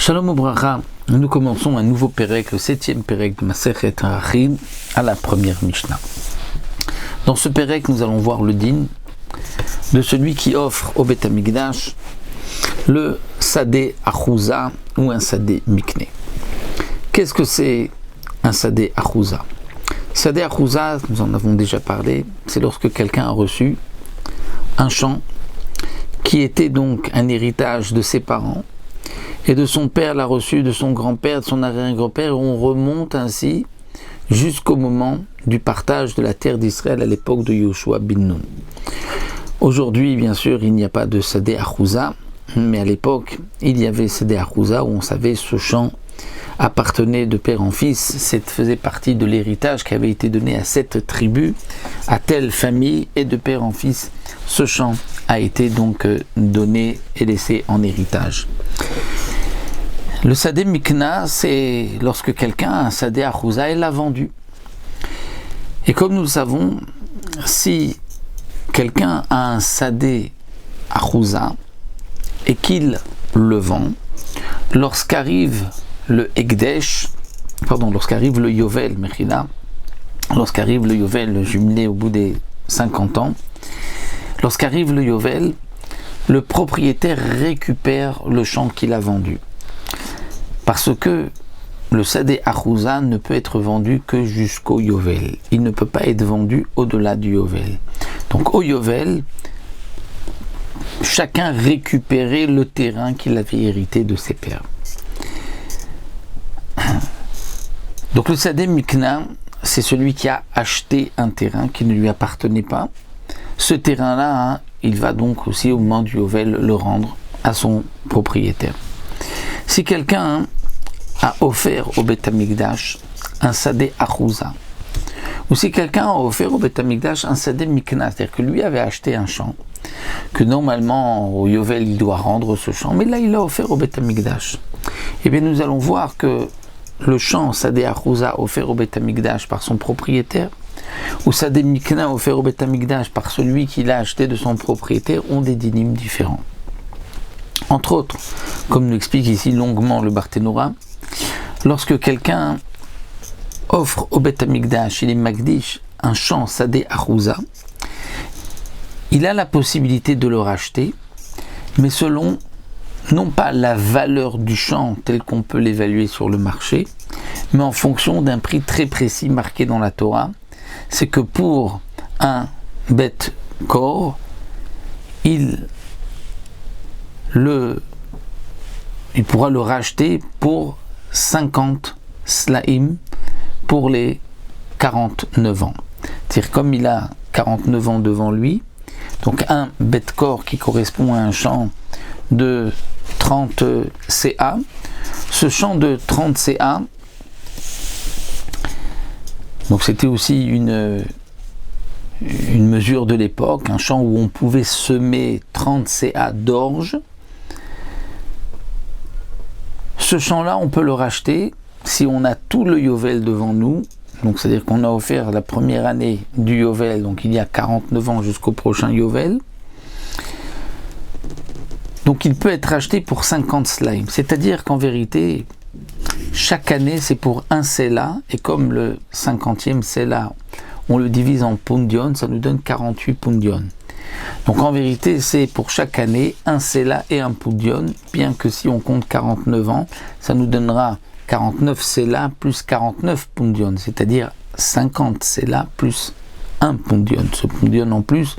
Shalom Ubracha, nous commençons un nouveau Pérec, le 7e Pérec de Masechet Arachim, à la première Mishnah. Dans ce Pérec, nous allons voir le din de celui qui offre au Beth Amikdash le Sadeh Achouza ou un Sadeh Mikne. Qu'est-ce que c'est un Sadeh Achouza? Sadeh Achouza, nous en avons déjà parlé, c'est lorsque quelqu'un a reçu un champ qui était donc un héritage de ses parents, et de son père l'a reçu, de son grand-père, de son arrière-grand-père, on remonte ainsi jusqu'au moment du partage de la terre d'Israël à l'époque de Yoshua bin Nun. Aujourd'hui, bien sûr, il n'y a pas de Sadeh Achouza, mais à l'époque, il y avait Sadeh Achouza où on savait ce champ appartenait de père en fils, faisait partie de l'héritage qui avait été donné à cette tribu, à telle famille, et de père en fils, ce champ a été donc donné et laissé en héritage. Le Sadeh Mikna, c'est lorsque quelqu'un a un Sadeh Achouza et l'a vendu. Et comme nous le savons, si quelqu'un a un Sadeh Achouza et qu'il le vend, lorsqu'arrive le Ekdesh, lorsqu'arrive le Yovel, Mechila, lorsqu'arrive le Yovel, le jumelé au bout des 50 ans, lorsqu'arrive le Yovel, le propriétaire récupère le champ qu'il a vendu. Parce que le Sadeh Achouza ne peut être vendu que jusqu'au Yovel. Il ne peut pas être vendu au-delà du Yovel. Donc au Yovel, chacun récupérait le terrain qu'il avait hérité de ses pères. Donc le Sadeh Mikna, c'est celui qui a acheté un terrain qui ne lui appartenait pas. Ce terrain-là, il va donc aussi au moment du Yovel le rendre à son propriétaire. Si quelqu'un a offert au Beth Amikdash un Sadeh Achouza, ou si quelqu'un a offert au Beth Amikdash un Sadeh Mikna, c'est-à-dire que lui avait acheté un champ, que normalement au Yovel il doit rendre ce champ, mais là il l'a offert au Beth Amikdash, et bien nous allons voir que le champ Sadeh Achouza offert au Beth Amikdash par son propriétaire, ou Sadeh Mikna offert au Beth Amikdash par celui qui l'a acheté de son propriétaire, ont des dynimes différents. Entre autres, comme nous explique ici longuement le Barthénora, lorsque quelqu'un offre au Beth Amikdash, il est Magdish, un champ Sadeh Achouza, il a la possibilité de le racheter, mais selon non pas la valeur du champ tel qu'on peut l'évaluer sur le marché, mais en fonction d'un prix très précis marqué dans la Torah. C'est que pour un Bet Kor, il pourra le racheter pour 50 slaim pour les 49 ans. C'est-à-dire comme il a 49 ans devant lui, donc un Bet Kor qui correspond à un champ de 30 CA, ce champ de 30 CA, donc c'était aussi une mesure de l'époque, un champ où on pouvait semer 30 CA d'orge. Ce champ-là, on peut le racheter si on a tout le Yovel devant nous, donc c'est-à-dire qu'on a offert la première année du Yovel, donc il y a 49 ans jusqu'au prochain Yovel. Donc il peut être racheté pour 50 slaim, c'est-à-dire qu'en vérité, chaque année c'est pour un Sela, et comme le 50e Sela, on le divise en pundion, ça nous donne 48 pundion. Donc en vérité, c'est pour chaque année un Sela et un pundion, bien que si on compte 49 ans, ça nous donnera 49 Sela plus 49 pundion, c'est-à-dire 50 Sela plus un pundion. Ce pundion en plus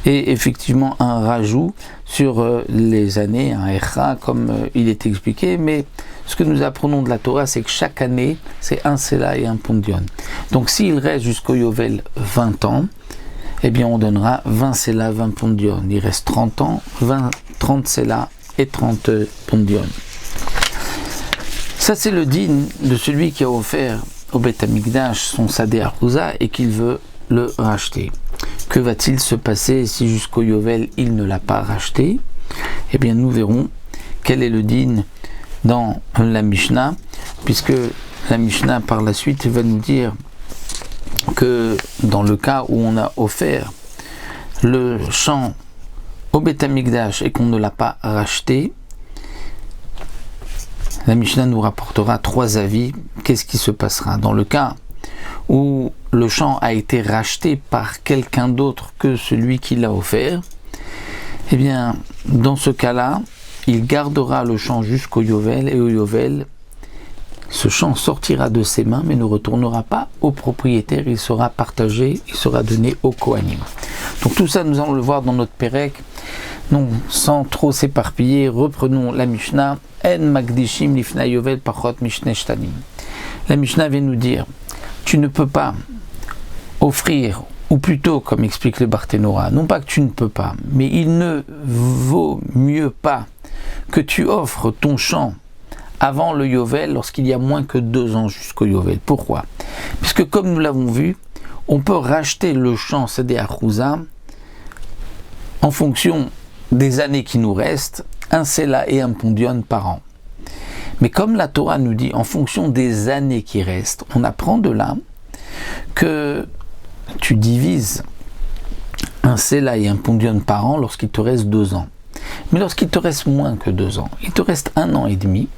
est effectivement un rajout sur les années, un echa comme il est expliqué, mais ce que nous apprenons de la Torah, c'est que chaque année, c'est un Sela et un pundion. Donc s'il reste jusqu'au Yovel 20 ans, eh bien on donnera 20 Sela, 20 pundion. Il reste 30 ans, 30 Sela et 30 pundion. Ça c'est le din de celui qui a offert au Beth Amikdash son Sadeh Achouza et qu'il veut le racheter. Que va-t-il se passer si jusqu'au Yovel il ne l'a pas racheté? Eh bien nous verrons quel est le din dans la Mishnah, puisque la Mishnah par la suite va nous dire que dans le cas où on a offert le champ au Beth Amikdash et qu'on ne l'a pas racheté, La Mishnah nous rapportera 3 avis. Qu'est-ce qui se passera dans le cas où le champ a été racheté par quelqu'un d'autre que celui qui l'a offert? Eh bien, dans ce cas-là, il gardera le champ jusqu'au Yovel, et au Yovel, ce champ sortira de ses mains mais ne retournera pas au propriétaire, il sera partagé, il sera donné au Kohanim. Donc tout ça, nous allons le voir dans notre Pérec. Non, sans trop s'éparpiller, reprenons la Mishnah. En Magdishim Lifna Yovel Pachot Mishne Shtanim. La Mishnah vient nous dire, tu ne peux pas offrir, ou plutôt, comme explique le Barthénora, non pas que tu ne peux pas, mais il ne vaut mieux pas que tu offres ton champ avant le Yovel lorsqu'il y a moins que 2 ans jusqu'au Yovel. Pourquoi? Puisque comme nous l'avons vu, on peut racheter le champ Sédé Achouza en fonction des années qui nous restent, un Séla et un Pondion par an. Mais comme la Torah nous dit en fonction des années qui restent, on apprend de là que tu divises un Séla et un Pondion par an lorsqu'il te reste 2 ans. Mais lorsqu'il te reste moins que 2 ans, il te reste 1 an et demi,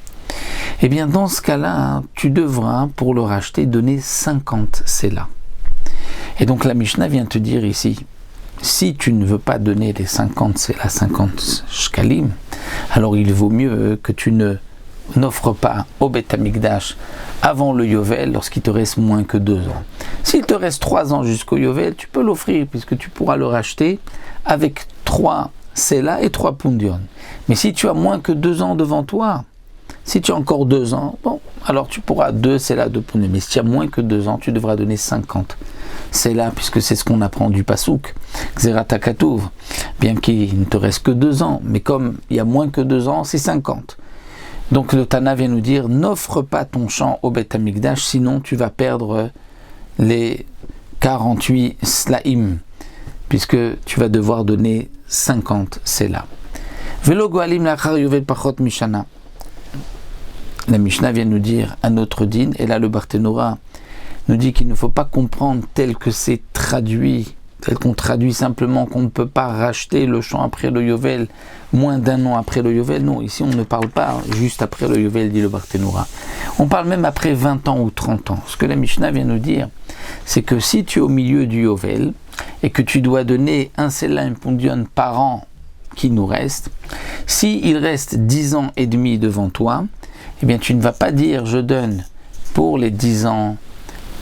eh bien dans ce cas-là, tu devras, pour le racheter, donner 50 Séla. Et donc la Mishnah vient te dire ici, si tu ne veux pas donner les 50 Séla, 50 shkalim, alors il vaut mieux que tu n'offres pas au Beth Amikdash avant le Yovel lorsqu'il te reste moins que 2 ans. S'il te reste 3 ans jusqu'au Yovel, tu peux l'offrir puisque tu pourras le racheter avec 3 Séla et 3 Pondion. Mais si tu as moins que 2 ans devant toi, si tu as encore 2 ans, bon, alors tu pourras 2 Séla, 2 Pondion. Mais si tu as moins que 2 ans, tu devras donner 50 Séla, puisque c'est ce qu'on apprend du Pasouk, Xerata Katouv, bien qu'il ne te reste que 2 ans, mais comme il y a moins que 2 ans, c'est 50. Donc le Tana vient nous dire, n'offre pas ton champ au Beth Amikdash, sinon tu vas perdre les 48 Slaim, puisque tu vas devoir donner 50 Séla. Velo Goalim Lachar Yovel Pachot Mishana. La Mishnah vient nous dire un autre din, et là le Barthénora nous dit qu'il ne faut pas comprendre tel que c'est traduit, tel qu'on traduit simplement qu'on ne peut pas racheter le champ après le Yovel, moins d'1 an après le Yovel. Non, ici on ne parle pas juste après le Yovel, dit le Barthénora. On parle même après 20 ans ou 30 ans. Ce que la Mishnah vient nous dire, c'est que si tu es au milieu du Yovel, et que tu dois donner un Séla, un Pondion par an qui nous reste, si il reste 10 ans et demi devant toi, eh bien tu ne vas pas dire je donne pour les 10 ans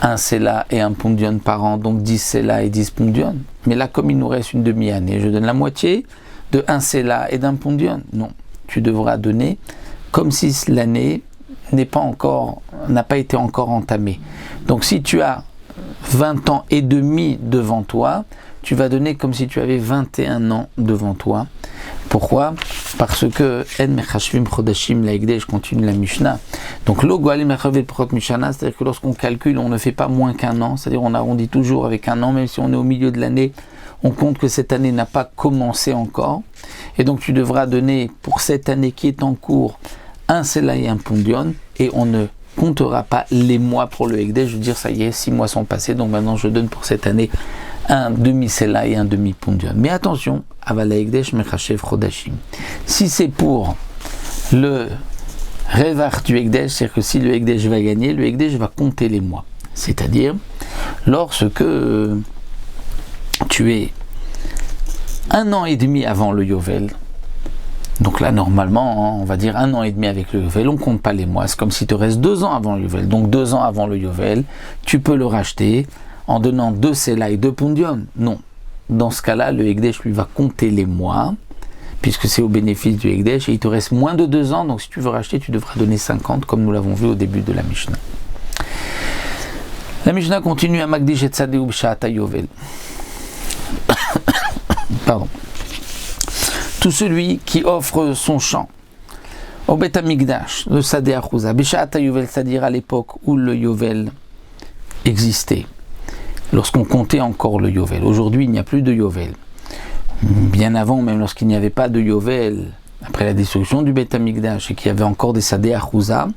un Séla et un Pondion par an, donc 10 Séla et 10 Pondion. Mais là, comme il nous reste une demi-année, je donne la moitié de un Séla et d'un Pondion. Non, tu devras donner comme si l'année n'a pas été encore entamée. Donc si tu as 20 ans et demi devant toi, tu vas donner comme si tu avais 21 ans devant toi. Pourquoi? Parce que En Mechashvim Chodashim Laegdesh, continue la Mishnah. Donc lo Goalim Mechavel Prot Mishana, c'est-à-dire que lorsqu'on calcule, on ne fait pas moins qu'un an, c'est-à-dire on arrondit toujours avec un an, même si on est au milieu de l'année, on compte que cette année n'a pas commencé encore. Et donc tu devras donner pour cette année qui est en cours un Séla et un Pondion, et on ne comptera pas les mois pour le Hekdesh. Je veux dire, ça y est, 6 mois sont passés, donc maintenant je donne pour cette année un demi-Séla et un demi-Pondion. Mais attention, Aval Hekdesh Mechashev Chodashim. Si c'est pour le Revar du Hekdesh, c'est-à-dire que si le Hekdesh va gagner, le Hekdesh va compter les mois. C'est-à-dire, lorsque tu es 1 an et demi avant le Yovel, donc là, normalement, on va dire 1 an et demi avec le Yovel, on ne compte pas les mois. C'est comme si tu restes 2 ans avant le Yovel. Donc 2 ans avant le Yovel, tu peux le racheter en donnant 2 Séla et 2 Pondion. Non. Dans ce cas-là, le Hekdesh lui va compter les mois, puisque c'est au bénéfice du Hekdesh, et il te reste moins de 2 ans, donc si tu veux racheter, tu devras donner 50, comme nous l'avons vu au début de la Mishnah. La Mishnah continue à Magdish et Tzadeu b'sha'ata Yovel. Pardon. Tout celui qui offre son champ au Beth Amikdash, le Sadeh Achouza, b'sha'ata Yovel, c'est-à-dire à l'époque où le Yovel existait, lorsqu'on comptait encore le Yovel. Aujourd'hui, il n'y a plus de Yovel. Bien avant, même lorsqu'il n'y avait pas de Yovel, après la destruction du Beth Amikdash et qu'il y avait encore des Sadeh Achouza,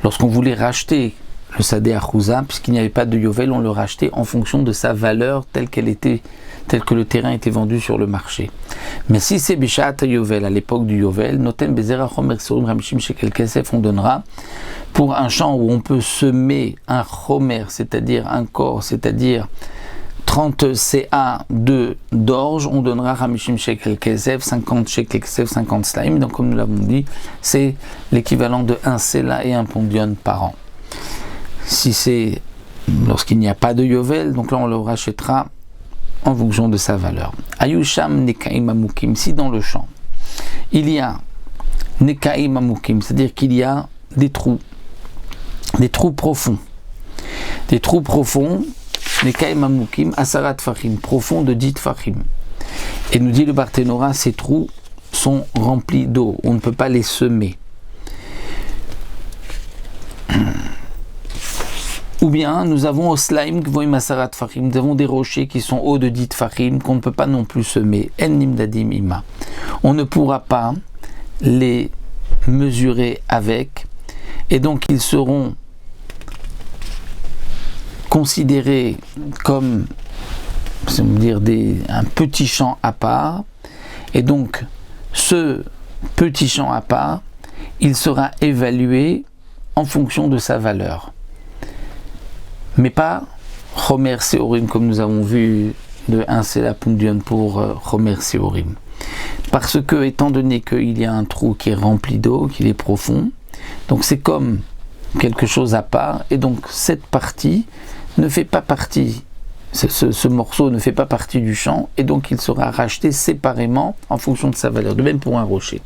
lorsqu'on voulait racheter le Sadeh Achouza, puisqu'il n'y avait pas de Yovel, on le rachetait en fonction de sa valeur telle que le terrain était vendu sur le marché. Mais si c'est Bishat Yovel, à l'époque du Yovel, Noten Bezera Chomer Seourim Hamishim Shekel Kesef, on donnera pour un champ où on peut semer un Chomer, c'est-à-dire un corps, c'est-à-dire 30 CA d'orge, on donnera Hamishim Shekel Kesef, 50 Shekel Kesef, 50 Slaim. Donc comme nous l'avons dit, c'est l'équivalent de 1 Sela et 1 Pondion par an. Si c'est lorsqu'il n'y a pas de Yovel, donc là on le rachètera en fonction de sa valeur. Ayusham Nekaim Amukim, si dans le champ il y a Nekaim Amukim, c'est-à-dire qu'il y a des trous profonds, Nekaim Amukim, Asarat Fahim, profonds de 10 Fahim. Et nous dit le Barthénora, ces trous sont remplis d'eau, on ne peut pas les semer. Ou bien nous avons au slime Gvoim Asarat Fahim, nous avons des rochers qui sont hauts de 10 Fahim qu'on ne peut pas non plus semer. En Nimdadim Ima. On ne pourra pas les mesurer avec, et donc ils seront considérés comme, un petit champ à part, et donc ce petit champ à part, il sera évalué en fonction de sa valeur. Mais pas Chomer Seourim, comme nous avons vu de 1 Sela Pondion pour Chomer Seourim. Parce que, étant donné qu'il y a un trou qui est rempli d'eau, qu'il est profond, donc c'est comme quelque chose à part, et donc cette partie ne fait pas partie, ce morceau ne fait pas partie du champ, et donc il sera racheté séparément en fonction de sa valeur, de même pour un rocher.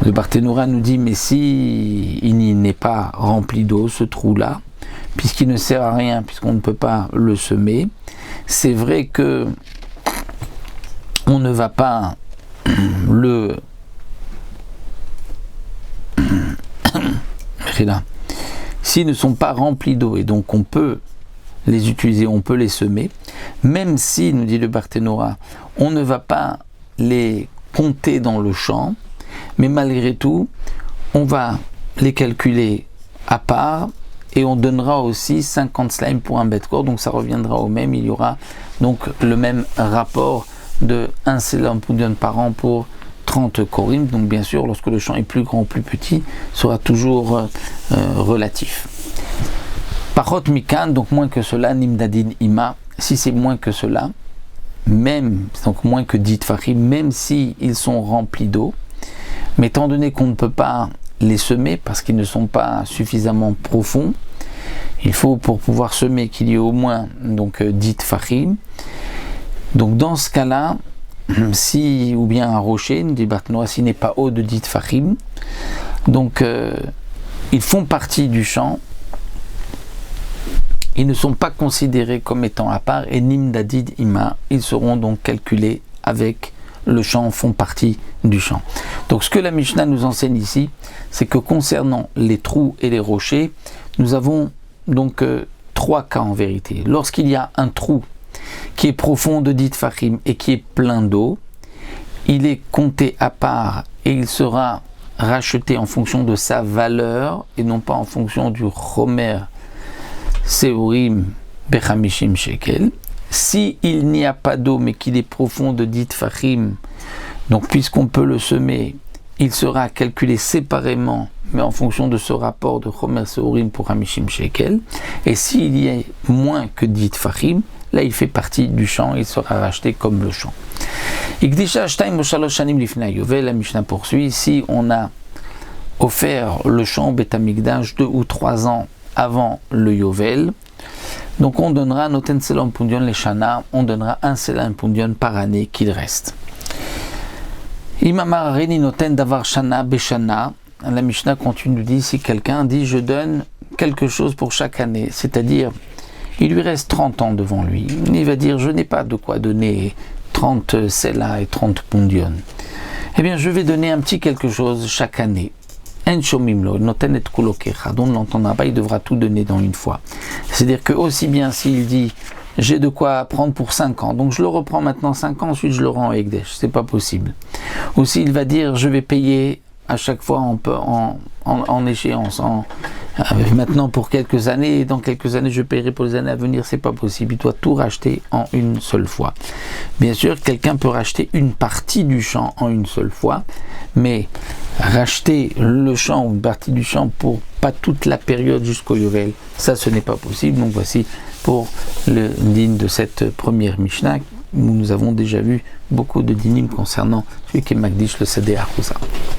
Le Barthénora nous dit, mais si il n'est pas rempli d'eau, ce trou-là, puisqu'il ne sert à rien, puisqu'on ne peut pas le semer, c'est vrai que on ne va pas s'ils ne sont pas remplis d'eau, et donc on peut les utiliser, on peut les semer, même si, nous dit le Barthénora, on ne va pas les compter dans le champ, mais malgré tout, on va les calculer à part, et on donnera aussi 50 slimes pour un bête-corps, donc ça reviendra au même, il y aura donc le même rapport de 1 Sela Pondion par an pour 30 korim, donc bien sûr lorsque le champ est plus grand ou plus petit, sera toujours relatif. Parot Mikan, donc moins que cela, Nimdadin Ima, si c'est moins que cela, même, donc moins que 10 Fahim, même si ils sont remplis d'eau, mais étant donné qu'on ne peut pas les semer parce qu'ils ne sont pas suffisamment profonds, il faut pour pouvoir semer qu'il y ait au moins donc 10 Fahim. Donc dans ce cas-là, si, ou bien un rocher, nous dit Barthénora, s'il n'est pas haut de 10 Fahim, donc ils font partie du champ, ils ne sont pas considérés comme étant à part, et Nimdadid Ima, ils seront donc calculés avec le champ, font partie du champ. Donc ce que la Mishnah nous enseigne ici, c'est que concernant les trous et les rochers, nous avons donc 3 cas en vérité. Lorsqu'il y a un trou qui est profond de 10 Fahim et qui est plein d'eau, il est compté à part et il sera racheté en fonction de sa valeur et non pas en fonction du Chomer Seourim Bechamishim Shekel. Si il n'y a pas d'eau mais qu'il est profond de 10 Fahim, donc puisqu'on peut le semer, il sera calculé séparément mais en fonction de ce rapport de Chomer Seourim pour Hamishim Shekel. Et s'il y a moins que 10 Fahim, là il fait partie du champ, il sera racheté comme le champ. La Mishnah poursuit, si on a offert le champ Beth Amikdash 2 ou 3 ans avant le Yovel, donc on donnera Noten Sela Pondion le Shana, on donnera 1 Sela Pondion par année qu'il reste. Imamar Reni Noten Davar Shana Beshana, la Mishnah continue, dit si quelqu'un dit je donne quelque chose pour chaque année, c'est-à-dire il lui reste 30 ans devant lui, il va dire je n'ai pas de quoi donner 30 Sela et 30 Pondion, eh bien je vais donner un petit quelque chose chaque année. On ne l'entendra pas, il devra tout donner dans une fois. C'est-à-dire que aussi bien s'il dit j'ai de quoi prendre pour 5 ans, donc je le reprends maintenant 5 ans, ensuite je le rends à Ekdesh, c'est pas possible. Ou s'il va dire je vais payer à chaque fois en échéance, maintenant pour quelques années, et dans quelques années je paierai pour les années à venir, c'est pas possible. Il doit tout racheter en une seule fois. Bien sûr, quelqu'un peut racheter une partie du champ en une seule fois, mais racheter le champ ou une partie du champ pour pas toute la période jusqu'au Yovel, ça ce n'est pas possible. Donc voici pour le din de cette première Mishnah, où nous avons déjà vu beaucoup de dinim concernant celui qui est Magdish le Seder Achouza.